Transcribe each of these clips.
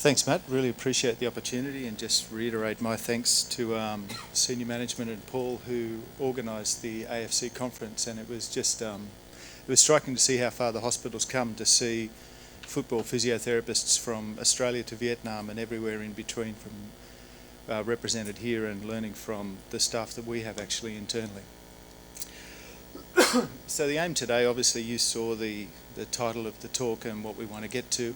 Thanks, Matt. Really appreciate the opportunity, and just reiterate my thanks to senior management and Paul, who organised the AFC conference. And it was just it was striking to see how far the hospital's come to see football physiotherapists from Australia to Vietnam and everywhere in between from represented here, and learning from the staff that we have actually internally. So the aim today, obviously you saw the title of the talk and what we want to get to.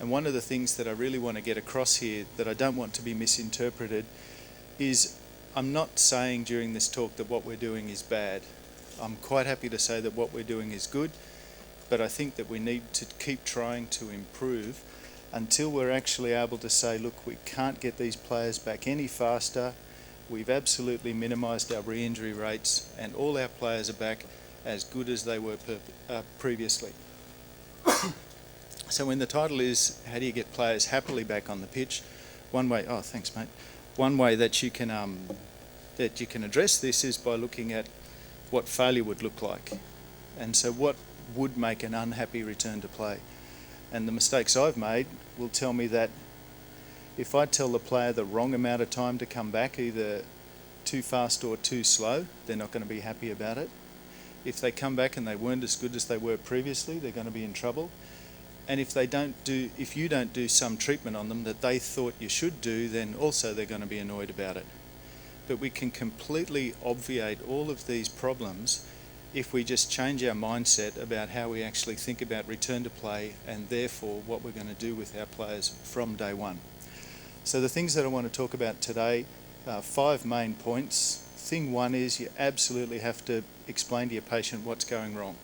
And one of the things that I really want to get across here, that I don't want to be misinterpreted, is I'm not saying during this talk that what we're doing is bad. I'm quite happy to say that what we're doing is good, but I think that we need to keep trying to improve until we're actually able to say, look, we can't get these players back any faster. We've absolutely minimised our re-injury rates, and all our players are back as good as they were previously. So when the title is, how do you get players happily back on the pitch? One way, oh thanks mate, one way that you can address this is by looking at what failure would look like. And so what would make an unhappy return to play? And the mistakes I've made will tell me that if I tell the player the wrong amount of time to come back, either too fast or too slow, they're not going to be happy about it. If they come back and they weren't as good as they were previously, they're going to be in trouble. And if you don't do some treatment on them that they thought you should do, then also they're going to be annoyed about it. But we can completely obviate all of these problems if we just change our mindset about how we actually think about return to play, and therefore what we're going to do with our players from day one. So the things that I want to talk about today, 5 main points. Thing 1 is you absolutely have to explain to your patient what's going wrong.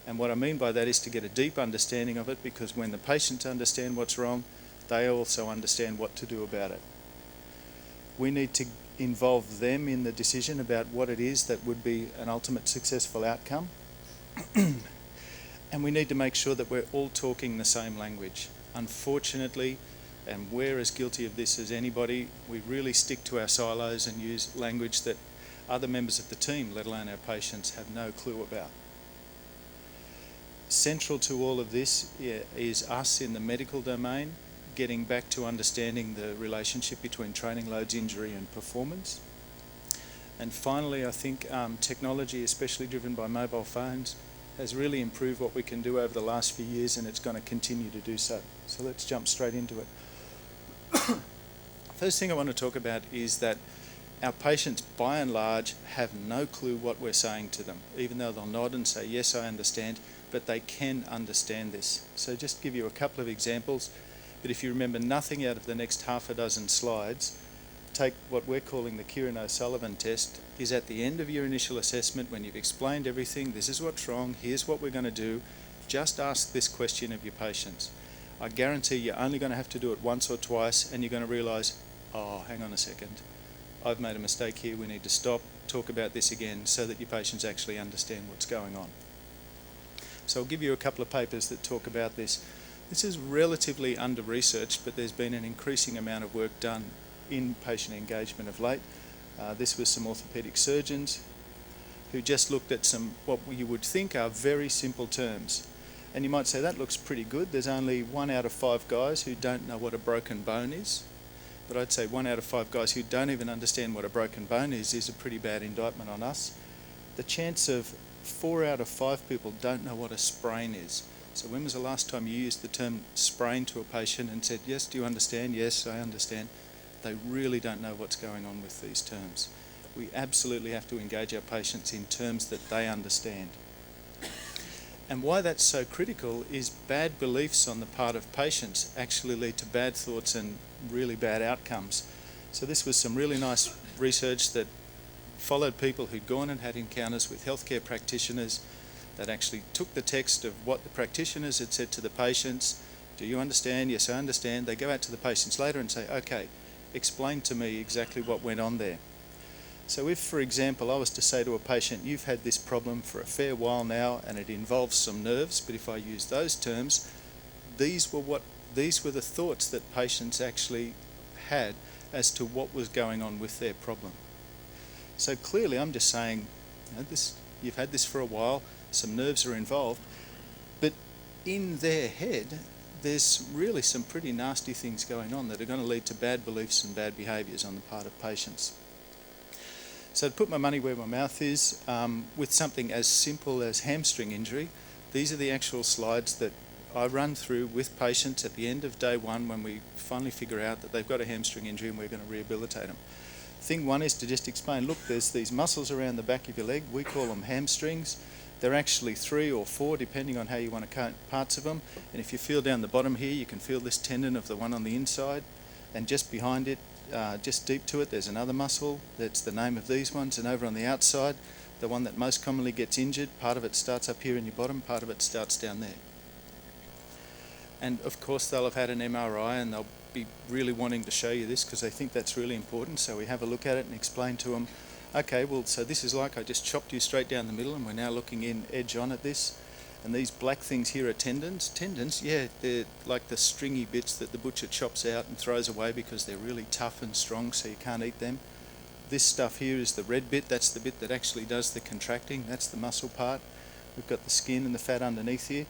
And what I mean by that is to get a deep understanding of it, because when the patients understand what's wrong, they also understand what to do about it. We need to involve them in the decision about what it is that would be an ultimate successful outcome. And we need to make sure that we're all talking the same language. Unfortunately, and we're as guilty of this as anybody, we really stick to our silos and use language that other members of the team, let alone our patients, have no clue about. Central to all of this is us in the medical domain getting back to understanding the relationship between training loads, injury and performance. And finally, I think technology, especially driven by mobile phones, has really improved what we can do over the last few years, and it's going to continue to do so. So let's jump straight into it. First thing I want to talk about is that our patients, by and large, have no clue what we're saying to them, even though they'll nod and say, yes, I understand, but they can understand this. So just give you a couple of examples, but if you remember nothing out of the next half a dozen slides, take what we're calling the Kieran O'Sullivan test. Is at the end of your initial assessment, when you've explained everything, this is what's wrong, here's what we're going to do, just ask this question of your patients. I guarantee you're only going to have to do it once or twice, and you're going to realise, oh, hang on a second, I've made a mistake here, we need to stop, talk about this again, so that your patients actually understand what's going on. So I'll give you a couple of papers that talk about this. This is relatively under-researched, but there's been an increasing amount of work done in patient engagement of late. This was some orthopaedic surgeons who just looked at some, what you would think are very simple terms. And you might say, that looks pretty good. There's only 1 out of 5 guys who don't know what a broken bone is. But I'd say 1 out of 5 guys who don't even understand what a broken bone is a pretty bad indictment on us. The chance of 4 out of 5 people don't know what a sprain is. So when was the last time you used the term sprain to a patient and said, yes, do you understand? Yes, I understand. They really don't know what's going on with these terms. We absolutely have to engage our patients in terms that they understand. And why that's so critical is bad beliefs on the part of patients actually lead to bad thoughts and really bad outcomes. So this was some really nice research that followed people who'd gone and had encounters with healthcare practitioners that actually took the text of what the practitioners had said to the patients. Do you understand? Yes, I understand. They go out to the patients later and say, okay, explain to me exactly what went on there. So if, for example, I was to say to a patient, you've had this problem for a fair while now and it involves some nerves, but if I use those terms, these were the thoughts that patients actually had as to what was going on with their problem. So clearly I'm just saying, you've had this for a while, some nerves are involved, but in their head there's really some pretty nasty things going on that are going to lead to bad beliefs and bad behaviours on the part of patients. So to put my money where my mouth is, with something as simple as hamstring injury, these are the actual slides that I run through with patients at the end of day one when we finally figure out that they've got a hamstring injury and we're going to rehabilitate them. Thing one is to just explain, look, there's these muscles around the back of your leg, we call them hamstrings. They're actually 3 or 4 depending on how you want to count parts of them. And if you feel down the bottom here, you can feel this tendon of the one on the inside, and just behind it, just deep to it, there's another muscle. That's the name of these ones. And over on the outside, the one that most commonly gets injured, part of it starts up here in your bottom, part of it starts down there. And of course they'll have had an MRI and they'll be really wanting to show you this because they think that's really important. So we have a look at it and explain to them, okay, well, so this is like I just chopped you straight down the middle and we're now looking in edge on at this. And these black things here are tendons. Tendons, yeah, they're like the stringy bits that the butcher chops out and throws away because they're really tough and strong, so you can't eat them. This stuff here is the red bit. That's the bit that actually does the contracting. That's the muscle part. We've got the skin and the fat underneath here.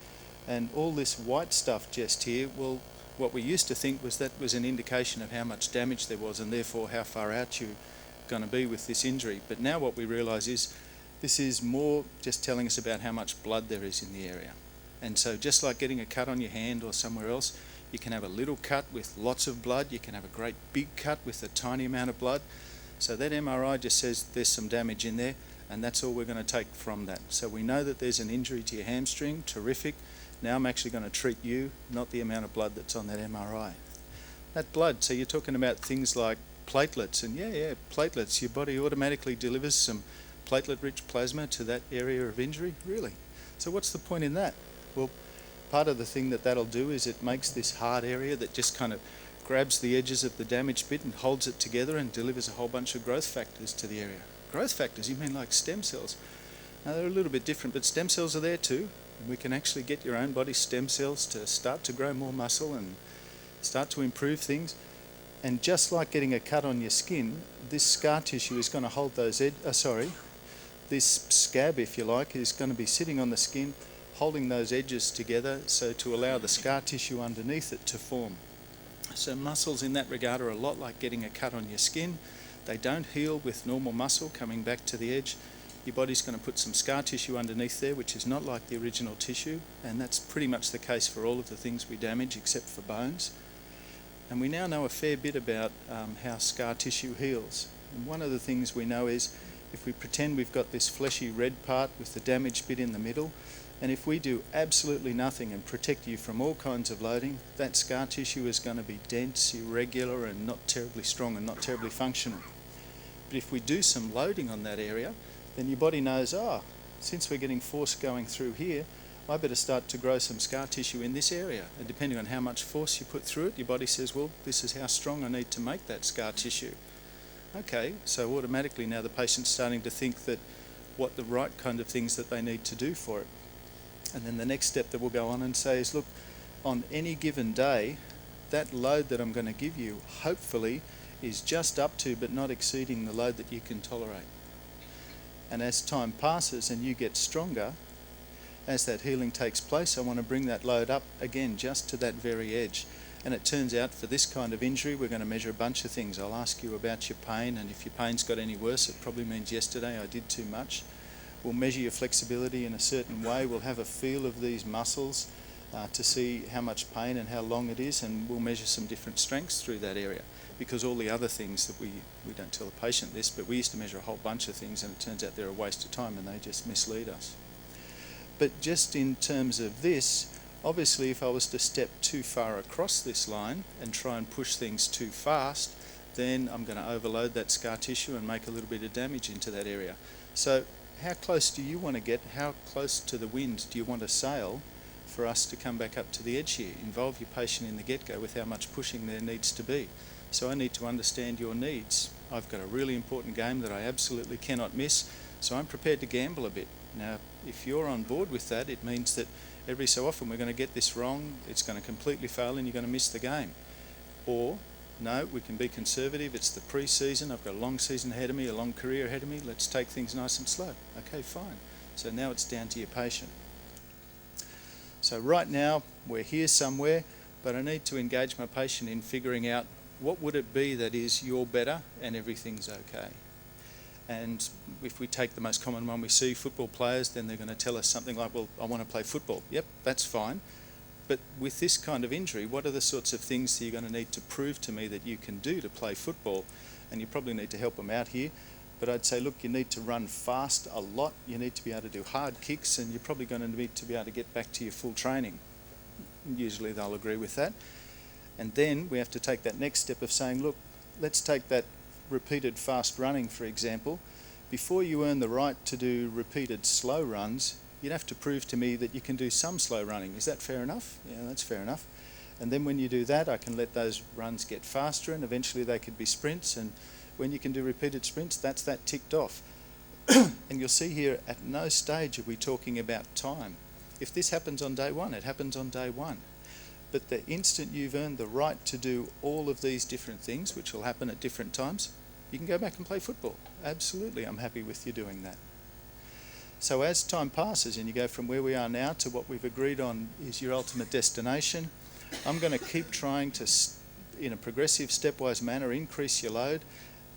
And all this white stuff just here, well, what we used to think was that was an indication of how much damage there was and therefore how far out you're going to be with this injury. But now what we realise is this is more just telling us about how much blood there is in the area. And so just like getting a cut on your hand or somewhere else, you can have a little cut with lots of blood, you can have a great big cut with a tiny amount of blood. So that MRI just says there's some damage in there, and that's all we're going to take from that. So we know that there's an injury to your hamstring, terrific. Now I'm actually going to treat you, not the amount of blood that's on that MRI. That blood, so you're talking about things like platelets, and yeah, platelets. Your body automatically delivers some platelet-rich plasma to that area of injury, really. So what's the point in that? Well, part of the thing that that'll do is it makes this hard area that just kind of grabs the edges of the damaged bit and holds it together and delivers a whole bunch of growth factors to the area. Growth factors, you mean like stem cells? Now they're a little bit different, but stem cells are there too. And we can actually get your own body's stem cells to start to grow more muscle and start to improve things. And just like getting a cut on your skin, this scar tissue is going to hold those this scab, if you like, is going to be sitting on the skin, holding those edges together so to allow the scar tissue underneath it to form. So muscles in that regard are a lot like getting a cut on your skin. They don't heal with normal muscle coming back to the edge. Your body's going to put some scar tissue underneath there, which is not like the original tissue, and that's pretty much the case for all of the things we damage except for bones. And we now know a fair bit about how scar tissue heals. And one of the things we know is if we pretend we've got this fleshy red part with the damaged bit in the middle, and if we do absolutely nothing and protect you from all kinds of loading, that scar tissue is going to be dense, irregular, and not terribly strong and not terribly functional. But if we do some loading on that area, then your body knows, since we're getting force going through here, I better start to grow some scar tissue in this area. And depending on how much force you put through it, your body says, well, this is how strong I need to make that scar tissue. Okay, so automatically now the patient's starting to think that what the right kind of things that they need to do for it. And then the next step that we'll go on and say is, look, on any given day, that load that I'm going to give you, hopefully, is just up to but not exceeding the load that you can tolerate. And as time passes and you get stronger, as that healing takes place, I want to bring that load up again just to that very edge. And it turns out for this kind of injury, we're going to measure a bunch of things. I'll ask you about your pain, and if your pain's got any worse, it probably means yesterday I did too much. We'll measure your flexibility in a certain way. We'll have a feel of these muscles to see how much pain and how long it is, and we'll measure some different strengths through that area. Because all the other things that we don't tell the patient this, but we used to measure a whole bunch of things, and it turns out they're a waste of time and they just mislead us. But just in terms of this, obviously if I was to step too far across this line and try and push things too fast, then I'm going to overload that scar tissue and make a little bit of damage into that area. So how close do you want to get? How close to the wind do you want to sail for us to come back up to the edge here? Involve your patient in the get-go with how much pushing there needs to be. So I need to understand your needs. I've got a really important game that I absolutely cannot miss, so I'm prepared to gamble a bit. Now, if you're on board with that, it means that every so often we're going to get this wrong, it's going to completely fail and you're going to miss the game. Or, no, we can be conservative, it's the pre-season, I've got a long season ahead of me, a long career ahead of me, let's take things nice and slow. Okay, fine. So now it's down to your patient. So right now, we're here somewhere. but I need to engage my patient in figuring out what would it be that is you're better and everything's okay. And if we take the most common one we see, football players, then they're going to tell us something like, well, I want to play football. Yep, that's fine. But with this kind of injury, what are the sorts of things that you're going to need to prove to me that you can do to play football? And you probably need to help them out here. But I'd say, look, you need to run fast a lot. You need to be able to do hard kicks, and you're probably going to need to be able to get back to your full training. Usually they'll agree with that. And then we have to take that next step of saying, look, let's take that repeated fast running, for example. Before you earn the right to do repeated slow runs, you'd have to prove to me that you can do some slow running. Is that fair enough? Yeah, that's fair enough. And then when you do that, I can let those runs get faster, and eventually they could be sprints. And when you can do repeated sprints, that's that ticked off. And you'll see here, at no stage are we talking about time. If this happens on day one, it happens on day one. But the instant you've earned the right to do all of these different things, which will happen at different times, you can go back and play football. Absolutely, I'm happy with you doing that. So as time passes and you go from where we are now to what we've agreed on is your ultimate destination, I'm going to keep trying to, in a progressive, stepwise manner, increase your load,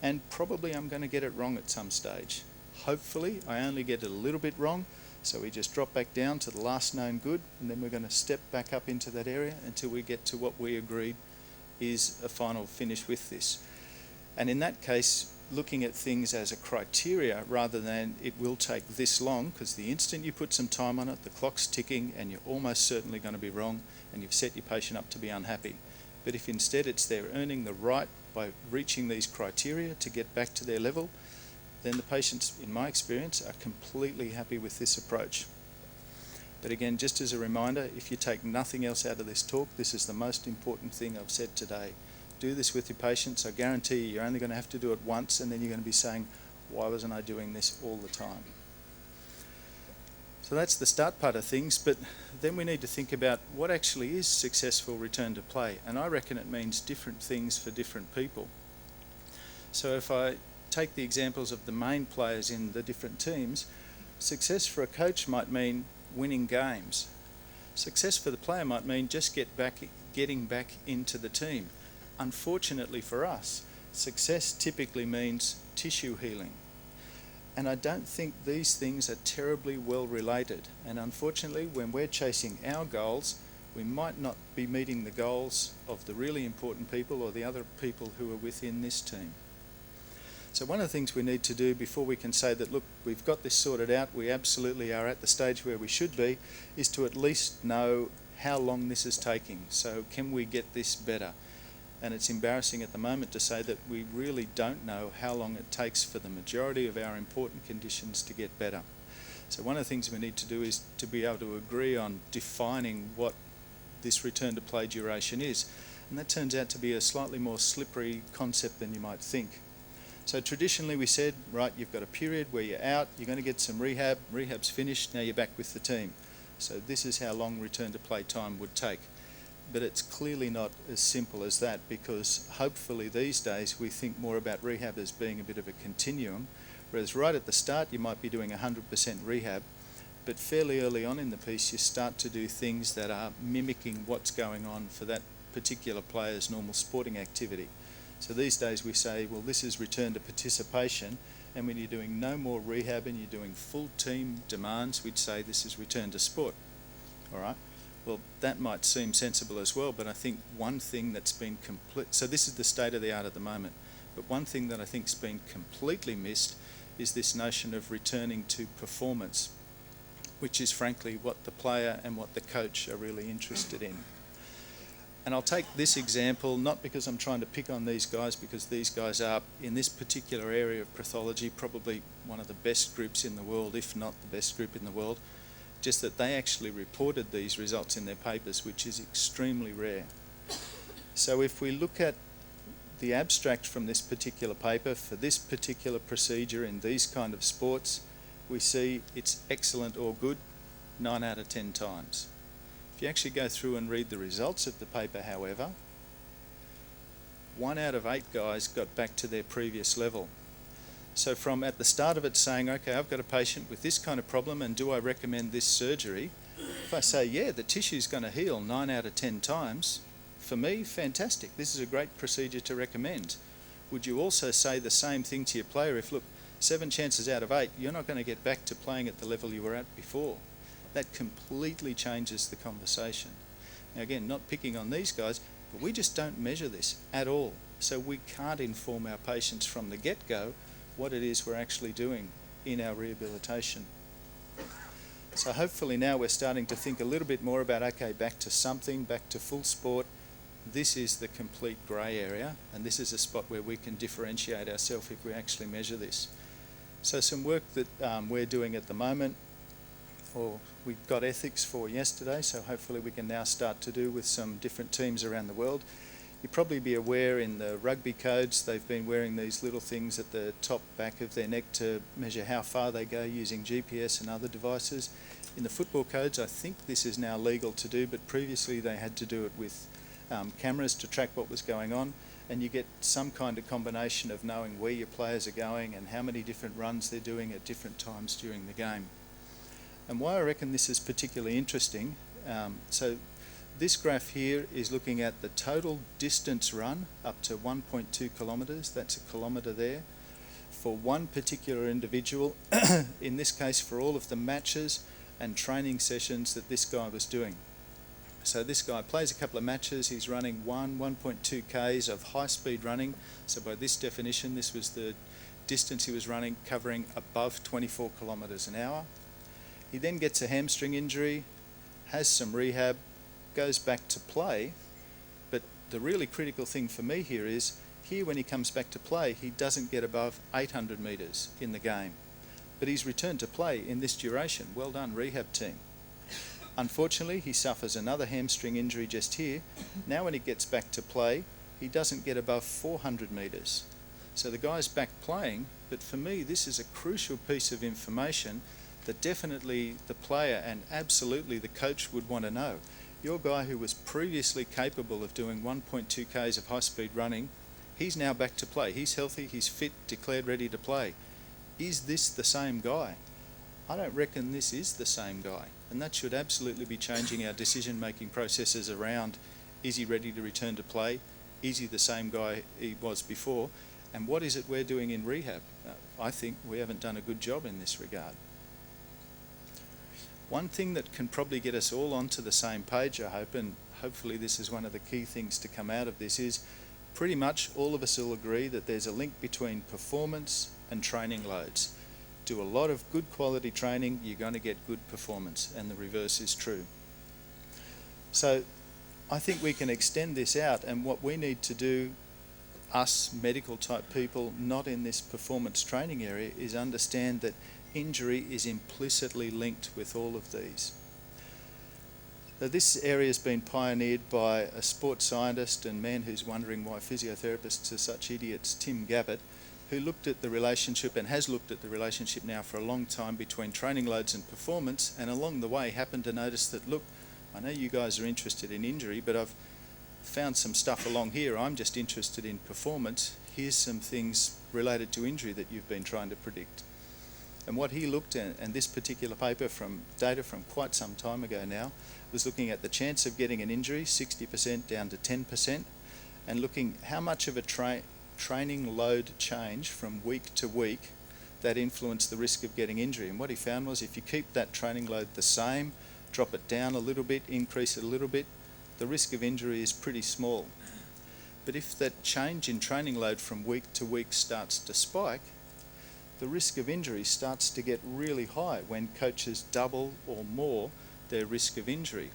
and probably I'm going to get it wrong at some stage. Hopefully, I only get it a little bit wrong, so we just drop back down to the last known good, and then we're going to step back up into that area until we get to what we agreed is a final finish with this. And in that case, looking at things as a criteria rather than it will take this long, because the instant you put some time on it, the clock's ticking and you're almost certainly going to be wrong, and you've set your patient up to be unhappy. But if instead it's they're earning the right by reaching these criteria to get back to their level, then the patients, in my experience, are completely happy with this approach. But again, just as a reminder, if you take nothing else out of this talk, this is the most important thing I've said today. Do this with your patients. I guarantee you, you're only going to have to do it once, and then you're going to be saying, why wasn't I doing this all the time? So that's the start part of things, but then we need to think about what actually is successful return to play, and I reckon it means different things for different people. So if I take the examples of the main players in the different teams, success for a coach might mean winning games. Success for the player might mean just getting back into the team. Unfortunately for us, success typically means tissue healing. And I don't think these things are terribly well related. And unfortunately, when we're chasing our goals, we might not be meeting the goals of the really important people or the other people who are within this team. So one of the things we need to do before we can say that, look, we've got this sorted out, we absolutely are at the stage where we should be, is to at least know how long this is taking. So can we get this better? And it's embarrassing at the moment to say that we really don't know how long it takes for the majority of our important conditions to get better. So one of the things we need to do is to be able to agree on defining what this return to play duration is. And that turns out to be a slightly more slippery concept than you might think. So traditionally we said, right, you've got a period where you're out, you're going to get some rehab, rehab's finished, now you're back with the team. So this is how long return to play time would take. But it's clearly not as simple as that, because hopefully these days we think more about rehab as being a bit of a continuum, whereas right at the start you might be doing 100% rehab, but fairly early on in the piece you start to do things that are mimicking what's going on for that particular player's normal sporting activity. So these days we say, well, this is return to participation, and when you're doing no more rehab and you're doing full team demands, we'd say this is return to sport. All right? Well, that might seem sensible as well, but I think one thing that's been so this is the state of the art at the moment, but one thing that I think's been completely missed is this notion of returning to performance, which is frankly what the player and what the coach are really interested in. And I'll take this example, not because I'm trying to pick on these guys, because these guys are, in this particular area of pathology, probably one of the best groups in the world, if not the best group in the world, just that they actually reported these results in their papers, which is extremely rare. So if we look at the abstract from this particular paper for this particular procedure in these kind of sports, we see it's excellent or good 9 out of 10 times. If you actually go through and read the results of the paper, however, 1 out of 8 guys got back to their previous level. So from at the start of it saying, okay, I've got a patient with this kind of problem and do I recommend this surgery? If I say, yeah, the tissue's going to heal 9 out of 10 times, for me, fantastic. This is a great procedure to recommend. Would you also say the same thing to your player if, look, 7 chances out of 8, you're not going to get back to playing at the level you were at before? That completely changes the conversation. Now again, not picking on these guys, but we just don't measure this at all. So we can't inform our patients from the get-go what it is we're actually doing in our rehabilitation. So hopefully now we're starting to think a little bit more about, okay, back to something, back to full sport. This is the complete grey area, and this is a spot where we can differentiate ourselves if we actually measure this. So some work that we're doing at the moment, or we got ethics for yesterday, so hopefully we can now start to do with some different teams around the world. You'll probably be aware in the rugby codes, they've been wearing these little things at the top back of their neck to measure how far they go using GPS and other devices. In the football codes, I think this is now legal to do, but previously they had to do it with cameras to track what was going on, and you get some kind of combination of knowing where your players are going and how many different runs they're doing at different times during the game. And why I reckon this is particularly interesting, so this graph here is looking at the total distance run up to 1.2 kilometres, that's a kilometre there, for one particular individual, in this case for all of the matches and training sessions that this guy was doing. So this guy plays a couple of matches, he's running 1.2 Ks of high speed running, so by this definition this was the distance he was running covering above 24 kilometres an hour. He then gets a hamstring injury, has some rehab, goes back to play, but the really critical thing for me here is, here when he comes back to play, he doesn't get above 800 metres in the game. But he's returned to play in this duration. Well done, rehab team. Unfortunately, he suffers another hamstring injury just here. Now when he gets back to play, he doesn't get above 400 metres. So the guy's back playing, but for me this is a crucial piece of information that definitely the player and absolutely the coach would want to know. Your guy who was previously capable of doing 1.2 Ks of high-speed running, he's now back to play. He's healthy, he's fit, declared ready to play. Is this the same guy? I don't reckon this is the same guy, and that should absolutely be changing our decision-making processes around, is he ready to return to play? Is he the same guy he was before? And what is it we're doing in rehab? I think we haven't done a good job in this regard. One thing that can probably get us all onto the same page, I hope, and hopefully this is one of the key things to come out of this, is pretty much all of us will agree that there's a link between performance and training loads. Do a lot of good quality training, you're going to get good performance, and the reverse is true. So I think we can extend this out, and what we need to do, us medical type people not in this performance training area, is understand that injury is implicitly linked with all of these. Now, this area has been pioneered by a sports scientist and man who's wondering why physiotherapists are such idiots, Tim Gabbett, who looked at the relationship and has looked at the relationship now for a long time between training loads and performance, and along the way happened to notice that, look, I know you guys are interested in injury, but I've found some stuff along here. I'm just interested in performance. Here's some things related to injury that you've been trying to predict. And what he looked at, and this particular paper from data from quite some time ago now, was looking at the chance of getting an injury, 60% down to 10%, and looking how much of a training load change from week to week that influenced the risk of getting injury. And what he found was if you keep that training load the same, drop it down a little bit, increase it a little bit, the risk of injury is pretty small. But if that change in training load from week to week starts to spike, the risk of injury starts to get really high when coaches double or more their risk of injury.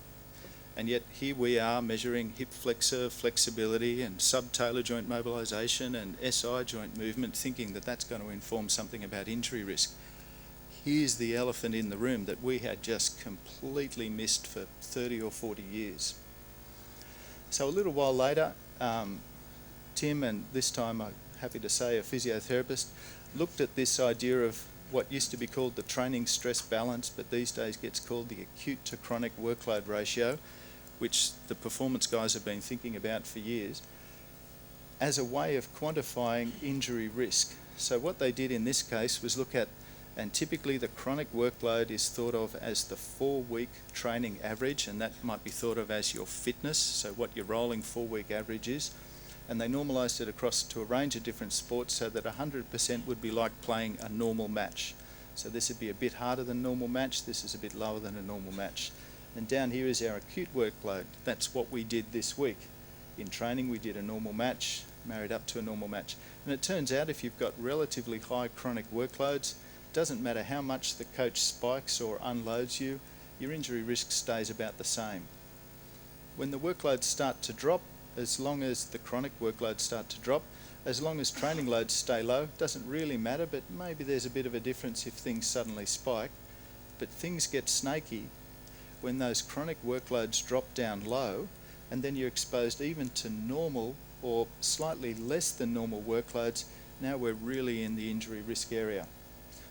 And yet here we are measuring hip flexor flexibility and subtalar joint mobilisation and SI joint movement, thinking that that's going to inform something about injury risk. Here's the elephant in the room that we had just completely missed for 30 or 40 years. So a little while later, Tim, and this time I'm happy to say a physiotherapist, looked at this idea of what used to be called the training stress balance, but these days gets called the acute to chronic workload ratio, which the performance guys have been thinking about for years, as a way of quantifying injury risk. So what they did in this case was look at And typically the chronic workload is thought of as the 4-week training average, and that might be thought of as your fitness, so what your rolling 4-week average is. And they normalised it across to a range of different sports so that 100% would be like playing a normal match. So this would be a bit harder than a normal match, this is a bit lower than a normal match. And down here is our acute workload. That's what we did this week. In training we did a normal match, married up to a normal match. And it turns out if you've got relatively high chronic workloads, doesn't matter how much the coach spikes or unloads you, your injury risk stays about the same. When the workloads start to drop, as long as the chronic workloads start to drop, as long as training loads stay low, doesn't really matter, but maybe there's a bit of a difference if things suddenly spike. But things get snaky when those chronic workloads drop down low, and then you're exposed even to normal or slightly less than normal workloads. Now we're really in the injury risk area.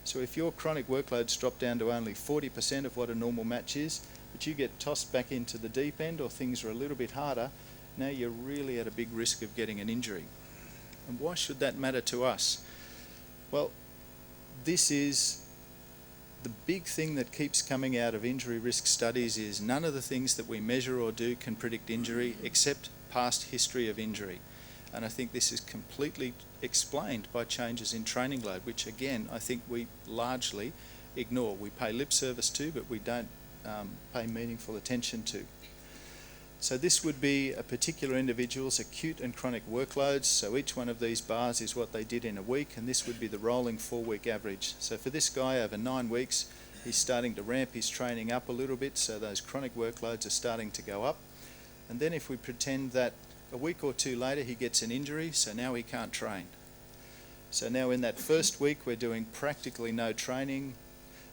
So if your chronic workloads drop down to only 40% of what a normal match is, but you get tossed back into the deep end or things are a little bit harder, now you're really at a big risk of getting an injury. And why should that matter to us? Well, this is the big thing that keeps coming out of injury risk studies is none of the things that we measure or do can predict injury except past history of injury. And I think this is completely explained by changes in training load, which again, I think we largely ignore. We pay lip service to, but we don't pay meaningful attention to. So this would be a particular individual's acute and chronic workloads. So each one of these bars is what they did in a week, and this would be the rolling 4-week average. So for this guy over 9 weeks, he's starting to ramp his training up a little bit, so those chronic workloads are starting to go up. And then if we pretend that a week or two later he gets an injury, so now he can't train. So now in that first week we're doing practically no training.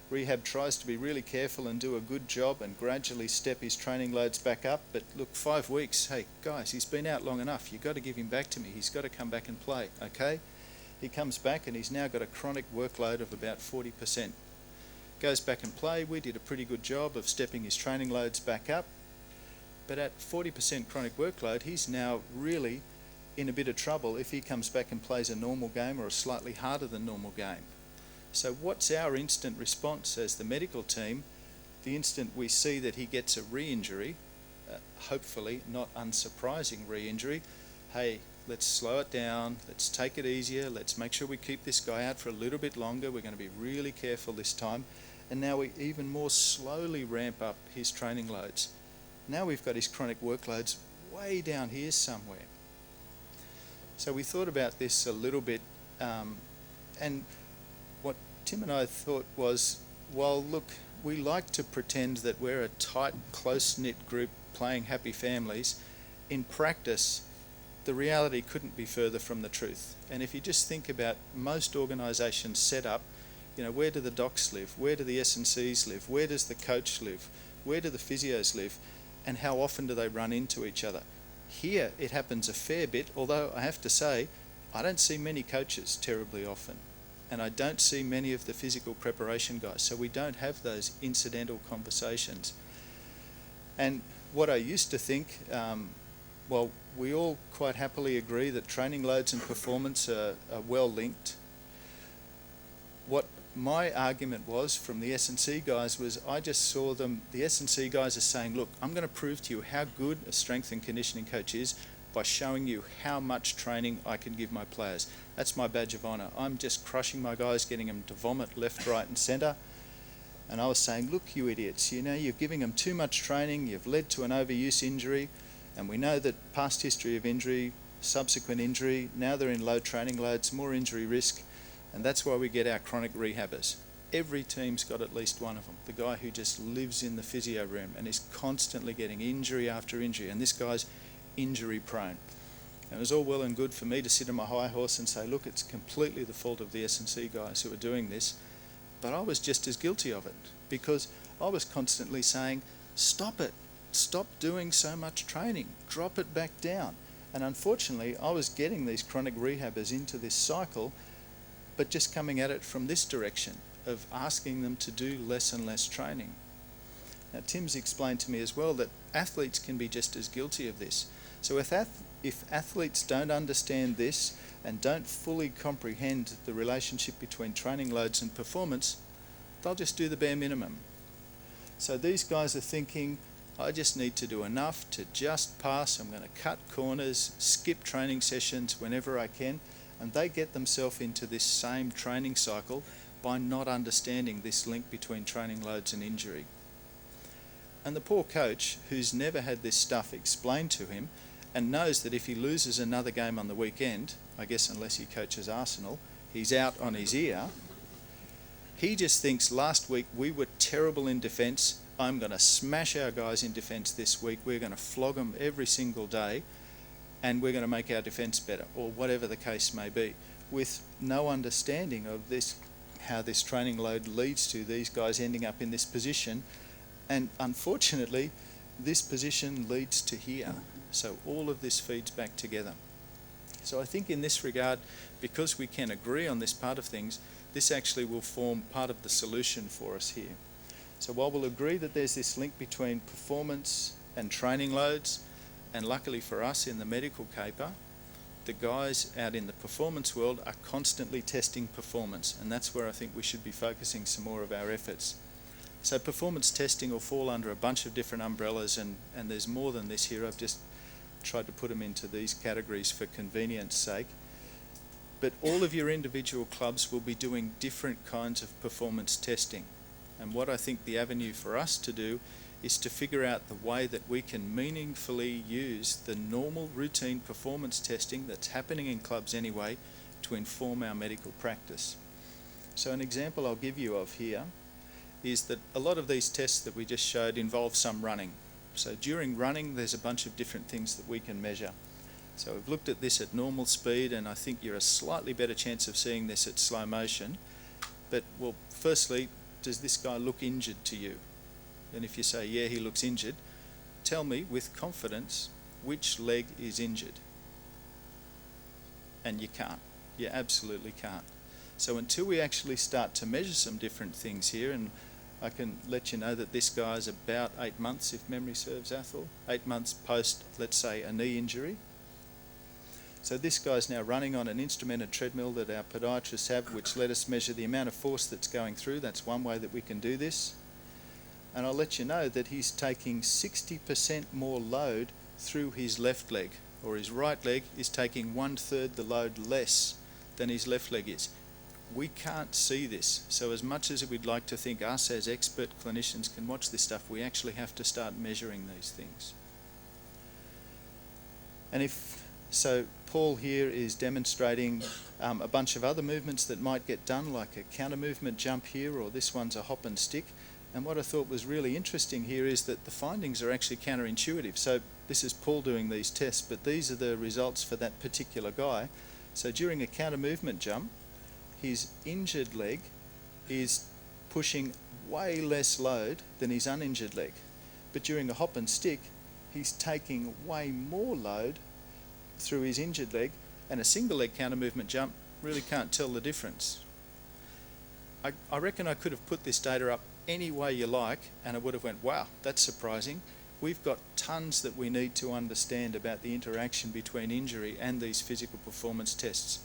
Rehab tries to be really careful and do a good job and gradually step his training loads back up, but look, 5 weeks, hey guys, he's been out long enough, you've got to give him back to me, he's got to come back and play, okay? He comes back and he's now got a chronic workload of about 40%. Goes back and play, we did a pretty good job of stepping his training loads back up, but at 40% chronic workload, he's now really in a bit of trouble if he comes back and plays a normal game or a slightly harder than normal game. So what's our instant response as the medical team? The instant we see that he gets a re-injury, hopefully not unsurprising re-injury, hey, let's slow it down, let's take it easier, let's make sure we keep this guy out for a little bit longer, we're going to be really careful this time, and now we even more slowly ramp up his training loads. Now we've got his chronic workloads way down here somewhere. So we thought about this a little bit, and what Tim and I thought was, well, look, we like to pretend that we're a tight, close-knit group playing happy families. In practice, the reality couldn't be further from the truth. And if you just think about most organisations set up, you know, where do the docs live? Where do the S&Cs live? Where does the coach live? Where do the physios live? And how often do they run into each other? Here it happens a fair bit, although I have to say, I don't see many coaches terribly often. And I don't see many of the physical preparation guys, so we don't have those incidental conversations. And what I used to think, well, we all quite happily agree that training loads and performance are well linked. What my argument was from the S&C guys was I just saw them, the S&C guys are saying, look, I'm going to prove to you how good a strength and conditioning coach is by showing you how much training I can give my players. That's my badge of honour. I'm just crushing my guys, getting them to vomit left, right and centre. And I was saying, look, you idiots, you know, you're giving them too much training, you've led to an overuse injury, and we know that past history of injury, subsequent injury, now they're in low training loads, more injury risk, and that's why we get our chronic rehabbers. Every team's got at least one of them, the guy who just lives in the physio room and is constantly getting injury after injury, and this guy's injury prone. And it was all well and good for me to sit on my high horse and say, look, it's completely the fault of the S&C guys who are doing this, but I was just as guilty of it because I was constantly saying, stop it, stop doing so much training, drop it back down. And unfortunately, I was getting these chronic rehabbers into this cycle, but just coming at it from this direction of asking them to do less and less training. Now, Tim's explained to me as well that athletes can be just as guilty of this. So if athletes don't understand this and don't fully comprehend the relationship between training loads and performance, they'll just do the bare minimum. So these guys are thinking, I just need to do enough to just pass. I'm going to cut corners, skip training sessions whenever I can, and they get themselves into this same training cycle by not understanding this link between training loads and injury. And the poor coach, who's never had this stuff explained to him and knows that if he loses another game on the weekend, I guess unless he coaches Arsenal, he's out on his ear. He just thinks, last week we were terrible in defence. I'm going to smash our guys in defence this week. We're going to flog them every single day and we're going to make our defence better, or whatever the case may be, with no understanding of this, how this training load leads to these guys ending up in this position. And unfortunately, this position leads to here. So all of this feeds back together. So I think in this regard, because we can agree on this part of things, this actually will form part of the solution for us here. So while we'll agree that there's this link between performance and training loads, and luckily for us in the medical caper, the guys out in the performance world are constantly testing performance, and that's where I think we should be focusing some more of our efforts. So performance testing will fall under a bunch of different umbrellas, and there's more than this here. I've just tried to put them into these categories for convenience sake. But all of your individual clubs will be doing different kinds of performance testing. And what I think the avenue for us to do is to figure out the way that we can meaningfully use the normal routine performance testing that's happening in clubs anyway to inform our medical practice. So an example I'll give you of here is that a lot of these tests that we just showed involve some running. So during running, there's a bunch of different things that we can measure. So we've looked at this at normal speed, and I think you're a slightly better chance of seeing this at slow motion. But, well, firstly, does this guy look injured to you? And if you say, yeah, he looks injured, tell me with confidence which leg is injured. And you can't. You absolutely can't. So until we actually start to measure some different things here, and I can let you know that this guy is about 8 months, if memory serves, Athel, 8 months post, let's say, a knee injury. So this guy's now running on an instrumented treadmill that our podiatrists have, which let us measure the amount of force that's going through. That's one way that we can do this. And I'll let you know that he's taking 60% more load through his left leg, or his right leg is taking 1/3 the load less than his left leg is. We can't see this. So as much as we'd like to think us as expert clinicians can watch this stuff, we actually have to start measuring these things. And so Paul here is demonstrating a bunch of other movements that might get done, like a counter movement jump here, or this one's a hop and stick. And what I thought was really interesting here is that the findings are actually counterintuitive. So this is Paul doing these tests, but these are the results for that particular guy. So during a counter movement jump, his injured leg is pushing way less load than his uninjured leg. But during a hop and stick, he's taking way more load through his injured leg, and a single leg counter movement jump really can't tell the difference. I reckon I could have put this data up any way you like, and I would have went, wow, that's surprising. We've got tons that we need to understand about the interaction between injury and these physical performance tests.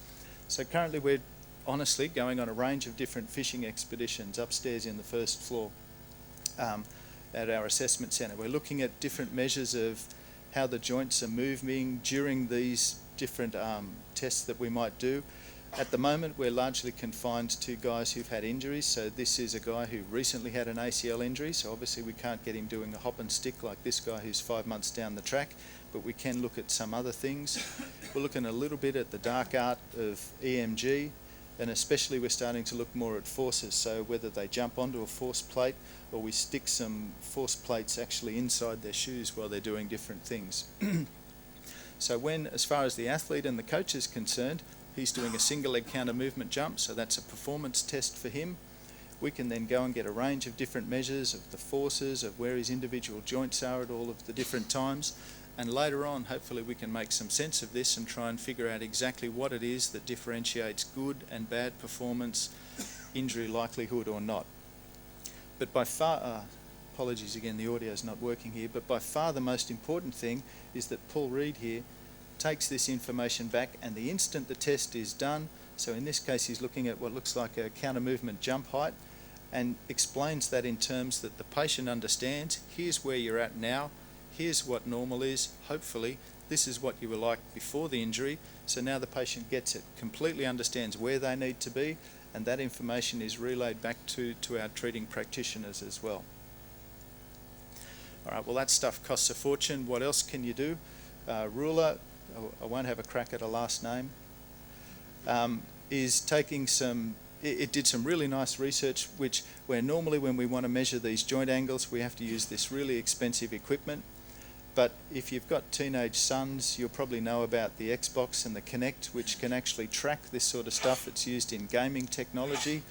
So currently we're honestly going on a range of different fishing expeditions upstairs in the first floor at our assessment centre. We're looking at different measures of how the joints are moving during these different tests that we might do. At the moment, we're largely confined to guys who've had injuries. So this is a guy who recently had an ACL injury, so obviously we can't get him doing a hop and stick like this guy who's 5 months down the track, but we can look at some other things. We're looking a little bit at the dark art of EMG, and especially we're starting to look more at forces, so whether they jump onto a force plate or we stick some force plates actually inside their shoes while they're doing different things. So when, as far as the athlete and the coach is concerned, he's doing a single leg counter movement jump, so that's a performance test for him. We can then go and get a range of different measures of the forces, of where his individual joints are at all of the different times. And later on, hopefully we can make some sense of this and try and figure out exactly what it is that differentiates good and bad performance, injury likelihood or not. But by far, apologies again, the audio's not working here, but by far the most important thing is that Paul Reed here takes this information back, and the instant the test is done, so in this case he's looking at what looks like a counter movement jump height, and explains that in terms that the patient understands. Here's where you're at now, here's what normal is, hopefully this is what you were like before the injury, so now the patient gets it, completely understands where they need to be, and that information is relayed back to our treating practitioners as well. All right, well, that stuff costs a fortune. What else can you do? Ruler, I won't have a crack at a last name, is taking some, it did some really nice research, where normally when we want to measure these joint angles, we have to use this really expensive equipment. But if you've got teenage sons, you'll probably know about the Xbox and the Kinect, which can actually track this sort of stuff. It's used in gaming technology.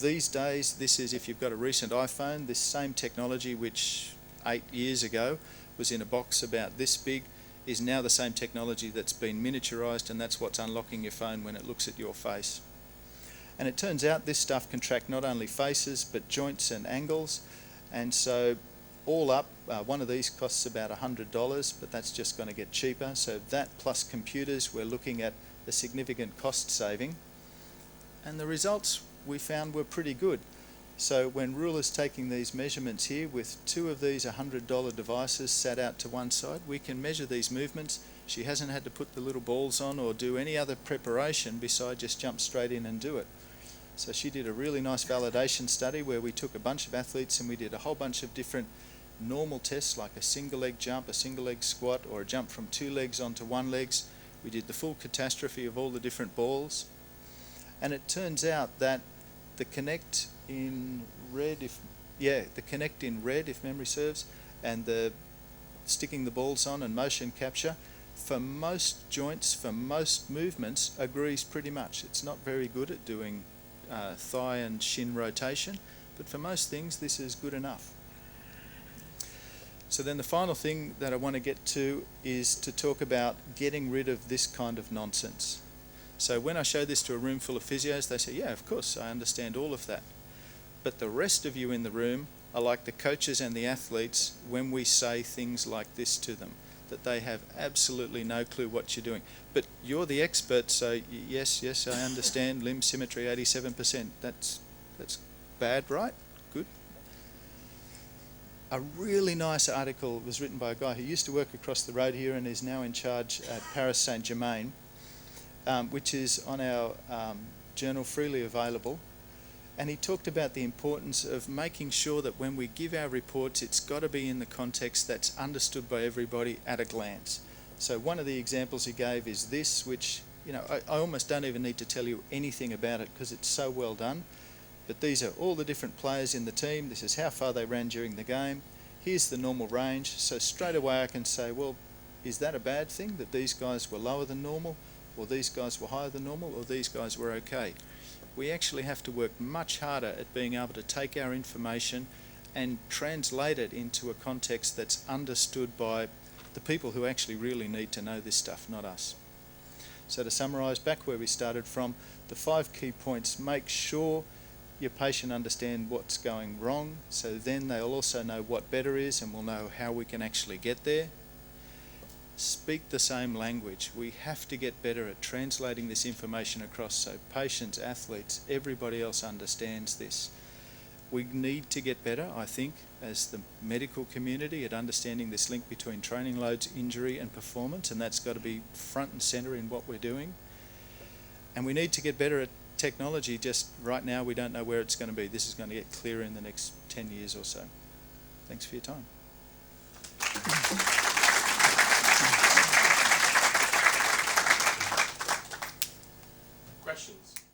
These days, this is, if you've got a recent iPhone, this same technology, which 8 years ago was in a box about this big, is now the same technology that's been miniaturized, and that's what's unlocking your phone when it looks at your face. And it turns out this stuff can track not only faces but joints and angles, and so all up, one of these costs about $100, but that's just going to get cheaper. So that plus computers, we're looking at a significant cost saving, and the results we found were pretty good. So when Ruler's taking these measurements here with 2 of these $100 devices sat out to one side, we can measure these movements. She hasn't had to put the little balls on or do any other preparation besides just jump straight in and do it. So she did a really nice validation study where we took a bunch of athletes and we did a whole bunch of different normal tests, like a single leg jump, a single leg squat, or a jump from 2 legs onto 1 leg. We did the full catastrophe of all the different balls, and it turns out that the Kinect in red, if memory serves, and the sticking the balls on and motion capture, for most joints, for most movements, agrees pretty much. It's not very good at doing thigh and shin rotation, but for most things this is good enough. So then the final thing that I want to get to is to talk about getting rid of this kind of nonsense. So when I show this to a room full of physios, they say, yeah, of course, I understand all of that. But the rest of you in the room are like the coaches and the athletes when we say things like this to them, that they have absolutely no clue what you're doing. But you're the expert, so yes, I understand limb symmetry 87%. That's bad, right? Good. A really nice article was written by a guy who used to work across the road here and is now in charge at Paris Saint-Germain, which is on our journal, freely available. And he talked about the importance of making sure that when we give our reports, it's got to be in the context that's understood by everybody at a glance. So one of the examples he gave is this, which, you know, I almost don't even need to tell you anything about it because it's so well done. But these are all the different players in the team. This is how far they ran during the game. Here's the normal range. So straight away I can say, well, is that a bad thing, that these guys were lower than normal, or these guys were higher than normal, or these guys were okay? We actually have to work much harder at being able to take our information and translate it into a context that's understood by the people who actually really need to know this stuff, not us. So to summarise, back where we started from, the 5 key points: make sure your patient understand what's going wrong, so then they'll also know what better is and will know how we can actually get there. Speak the same language. We have to get better at translating this information across so patients, athletes, everybody else understands this. We need to get better, I think, as the medical community at understanding this link between training loads, injury and performance, and that's got to be front and centre in what we're doing. And we need to get better at technology. Just right now we don't know where it's going to be. This is going to get clearer in the next 10 years or so. Thanks for your time. Questions?